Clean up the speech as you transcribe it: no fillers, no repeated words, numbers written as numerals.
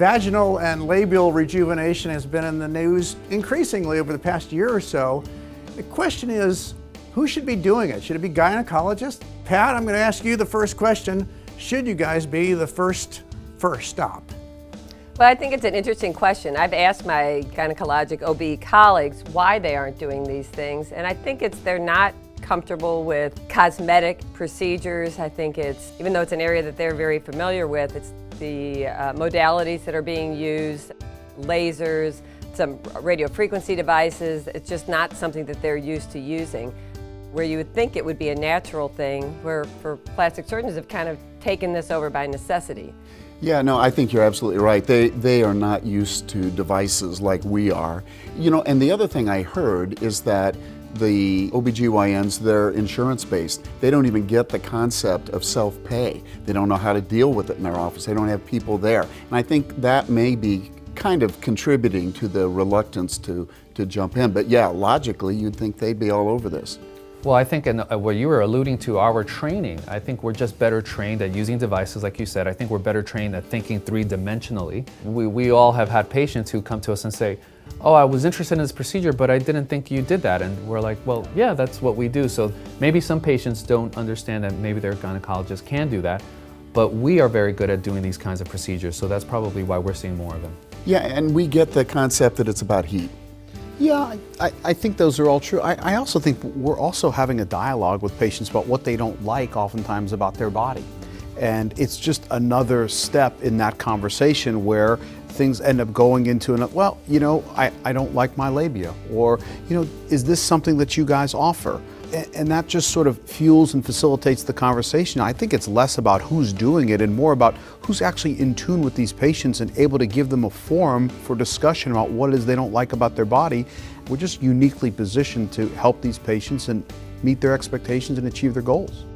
Vaginal and labial rejuvenation has been in the news increasingly over the past year or so. The question is, who should be doing it? Should it be gynecologists? Pat, I'm going to ask you the first question. Should you guys be the first stop? Well, I think it's an interesting question. I've asked my gynecologic OB colleagues why they aren't doing these things, and I think they're not comfortable with cosmetic procedures. I think even though it's an area that they're very familiar with, it's the modalities that are being used, lasers, some radio frequency devices. It's just not something that they're used to using. Where you would think it would be a natural thing, where for plastic surgeons have kind of taken this over by necessity. Yeah, no, I think you're absolutely right. They are not used to devices like we are. You know, and the other thing I heard is that the OB-GYNs, they're insurance-based. They don't even get the concept of self-pay. They don't know how to deal with it in their office. They don't have people there. And I think that may be kind of contributing to the reluctance to jump in. But yeah, logically, you'd think they'd be all over this. Well, I think what you were alluding to, our training, I think we're just better trained at using devices, like you said. I think we're better trained at thinking three-dimensionally. We all have had patients who come to us and say, oh, I was interested in this procedure, but I didn't think you did that. And we're like, well, yeah, that's what we do. So maybe some patients don't understand that maybe their gynecologist can do that, but we are very good at doing these kinds of procedures. So that's probably why we're seeing more of them. Yeah, and we get the concept that it's about heat. Yeah, I think those are all true. I also think we're also having a dialogue with patients about what they don't like oftentimes about their body. And it's just another step in that conversation where things end up going into well, you know, I don't like my labia, or, you know, is this something that you guys offer? And that just sort of fuels and facilitates the conversation. I think it's less about who's doing it and more about who's actually in tune with these patients and able to give them a forum for discussion about what it is they don't like about their body. We're just uniquely positioned to help these patients and meet their expectations and achieve their goals.